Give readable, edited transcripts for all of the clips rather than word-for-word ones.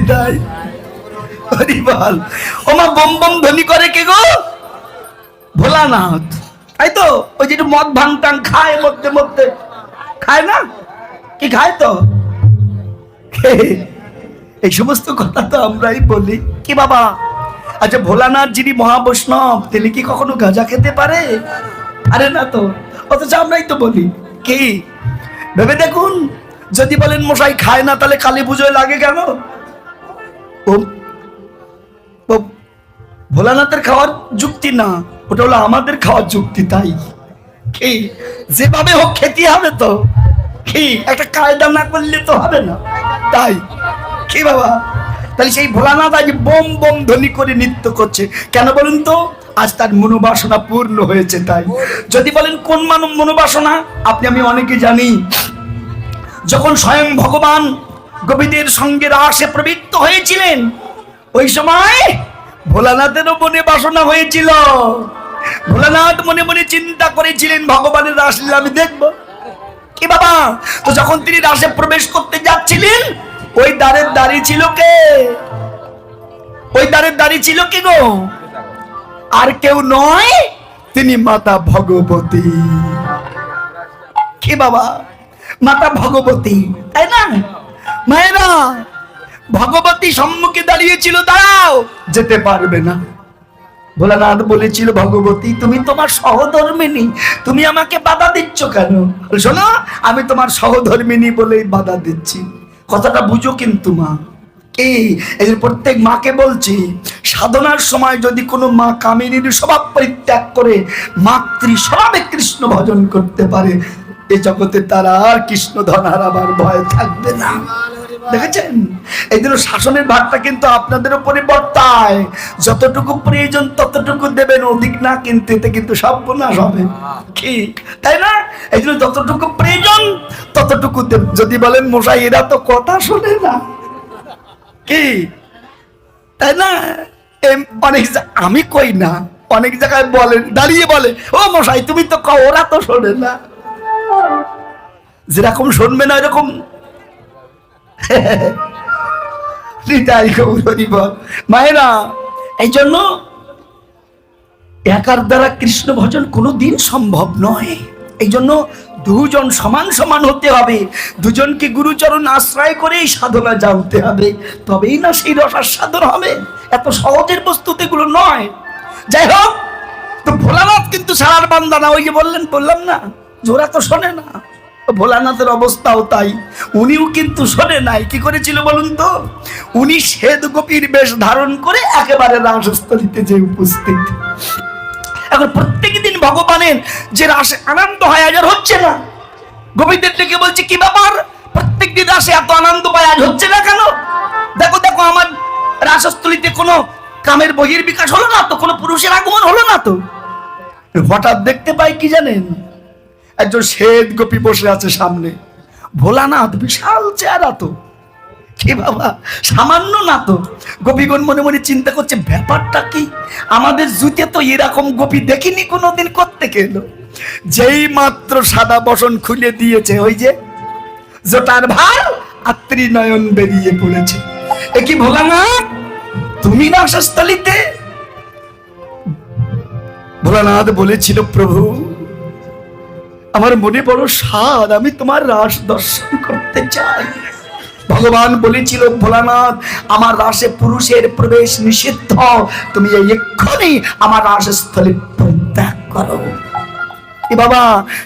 তাই হরিবল। ওমা bomb bomb ধ্বনি করে কে গো? ভোলানাথ, তাই তো? ওই যে মদ ভাঙ টাং খায়, মধ্যে মধ্যে খায় না কি? খায় তো। এই সমস্ত কথা তো আমরাই বলি কি বাবা। আচ্ছা, ভোলানাথ যিনি মহাবৈষ্ণব, তিনি কি কখনো গাঁজা খেতে পারে? আরে না তো, অথচ আমরাই তো বলি। কি ভেবে দেখুন, যদি বলেন মশাই খায় না, তাহলে কালী পুজোয় লাগে কেন? ভোলানাথের খাওয়ার যুক্তি না, ওটা হলো আমাদের খাওয়ার যুক্তি। তাই কি যেভাবে হোক খেতে হবে তো, কি একটা কায়দা না করলে তো হবে না। তাই কি বাবা, তাহলে সেই ভোলানাথ আজ বোম বোম ধ্বনি করে নৃত্য করছে কেন বলুন তো? আজ তার মনোবাসনা পূর্ণ হয়েছে। তাই যদি বলেন কোন মনোবাসনা, আপনি আমি অনেকে জানি, যখন স্বয়ং ভগবান গোপীদের সঙ্গে রাসে প্রবৃত্ত হয়েছিলেন, ওই সময় ভোলানাথেরও মনে বাসনা হয়েছিল। ভোলানাথ মনে মনে চিন্তা করেছিলেন, ভগবানের রাসলীলা আমি দেখবো কি বাবা। তো যখন তিনি রাসে প্রবেশ করতে যাচ্ছিলেন, ওই দ্বারের দাঁড়িয়ে ছিল কে? ওই দ্বারের দাঁড়িয়ে ছিল কি গো? আর কেউ নয়, তিনি মাতা ভগবতী। কি বাবা, মাতা ভগবতী, তাই না? মায়েরা, ভগবতী সম্মুখে দাঁড়িয়েছিল, দাঁড়াও, যেতে পারবে না। ভোলানাথ বলেছিল, ভগবতী তুমি তোমার সহধর্মিনী, তুমি আমাকে বাধা দিচ্ছ কেন? শোনো, আমি তোমার সহধর্মিনী বলেই বাধা দিচ্ছি। কথাটা বুঝো কিন্তু মা। এই প্রত্যেক মাকে বলছি, সাধনার সময় যদি কোনো মা কামিনীর স্বভাব পরিত্যাগ করে মাতৃ স্বভাবে কৃষ্ণ ভজন করতে পারে, এই জগতে তার আর কৃষ্ণ ধন হারাবার ভয় থাকবে না। দেখেছেন? এই জন্য শাসনের ভাগটা কিন্তু আপনাদের উপরে বর্তায়। যতটুকু প্রয়োজন ততটুকু দেবেন, অধিক না, কিন্তু এতে কিন্তু সর্বনাশ হবে। কি তাই না? এই জন্য যতটুকু প্রয়োজন ততটুকু দেবেন। যদি বলেন মশাই এরা তো কথা শোনে না, কি তাই না? অনেক আমি কই না, অনেক জায়গায় বলেন, দাঁড়িয়ে বলে, ও মশাই তুমি তো কও, ওরা তো শোনে না। যেরকম শুনবে না এরকম মায়েরা। এই জন্য একার দ্বারা কৃষ্ণ ভজন কোনোদিন সম্ভব নয়। এই জন্য দুজন সমান সমান হতে হবে, দুজনকে গুরুচরণ আশ্রয় করে সাধনা জানতে হবে, তবেই না সেই রসাস্বাদন হবে। এত সহজের বস্তুতে এগুলো নয়। যাই হোক, তো ভোলানাথ কিন্তু সারার বান্দা না। ওই যে বললাম না, জোরা তো শোনে না। ভোলানাথের অবস্থাও তাই, উনিও কিন্তু শোনে নাই। কি করেছিল বলুন তো? উনি শ্বেত গোপীর বেশ ধারণ করে একেবারে রাসস্থলীতে যে উপস্থিত। এখন প্রত্যেক দিন ভগবানের যে রাসে আনন্দ হয়, আজ আর হচ্ছে না। গোপীদের ডেকে বলছে, কি ব্যাপার, প্রত্যেক দিন রাসে এত আনন্দ পায়, আজ হচ্ছে না কেন? দেখো দেখো, আমার রাসস্থলীতে কোনো কামের বহির বিকাশ হলো না তো, কোনো পুরুষের আগমন হলো না তো। হঠাৎ দেখতে পাই কি জানেন? একজন শ্বেত গোপী বসে আছে সামনে। ভোলানাথ বিশাল চেহারা তো, কি বাবা সামান্য না তো। গোপীগণ মনে মনে চিন্তা করছে, ব্যাপারটা কি, আমাদের জুতে তো এরকম গোপী দেখিনি কোনোদিন, করতে গেল। যেই মাত্র সাদা বসন খুলে দিয়েছে, ওই যে জটার ভার আর ত্রিনয়ন বেরিয়ে পড়েছে। এ কি ভোলানাথ, তুমি রাসস্থলীতে? ভোলানাথ বলেছিল, প্রভু আমার মনে বড় স্বাদ, আমি তোমার রাস দর্শন করতে চাই। ভগবান বলেছিল, ভোলানাথ আমার রাসে পুরুষের প্রবেশ নিষিদ্ধ, তুমি এক্ষুনি আমার রাসস্থলে পরিত্যাগ করো। এ বাবা,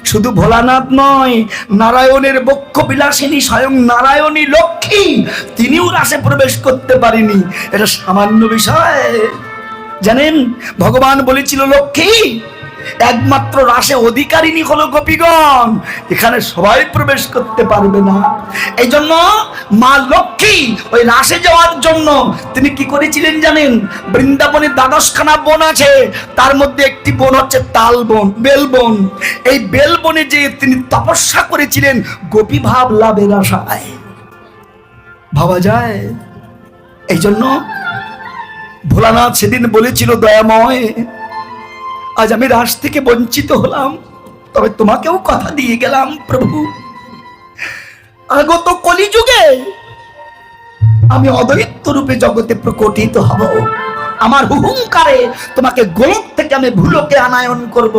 শুধু ভোলানাথ নয়, নারায়ণের বক্ষ বিলাসিনী স্বয়ং নারায়ণী লক্ষ্মী, তিনিও রাসে প্রবেশ করতে পারেনি। এটা সামান্য বিষয় জানেন? ভগবান বলেছিল, লক্ষ্মী একমাত্র রাসে অধিকারিণী হলো গোপীগণ, এখানে সবাই প্রবেশ করতে পারবে না। এই জন্য মা লক্ষ্মী ওই রাসে যাওয়ার জন্য তিনি কি করেছিলেন জানেন? বৃন্দাবনে 12খানা বন আছে, তার মধ্যে একটি বন হচ্ছে তাল বন, বেল বন। এই বেল বনে যে তিনি তপস্যা করেছিলেন গোপী ভাব লাভের আশায়। ভাবা যায়? এই জন্য ভোলানাথ সেদিন বলেছিল, দয়াময় আজ আমি রাস থেকে বঞ্চিত হলাম, তবে তোমাকেও কথা দিয়ে গেলাম প্রভু, আগত কলিযুগে আমি অদ্বৈত রূপে জগতে প্রকটিত হব। আমার হুহুঙ্কারে তোমাকে গোলক থেকে আমি ভুলোকে আনায়ন করব।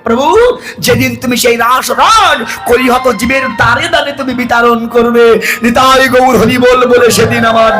প্রভু, যেদিন তুমি সেই রাস রাজ কলিহত জীবের দ্বারে দ্বারে তুমি বিতরণ করবে, নিতাই গৌর হরি বল বলে সেদিন আমার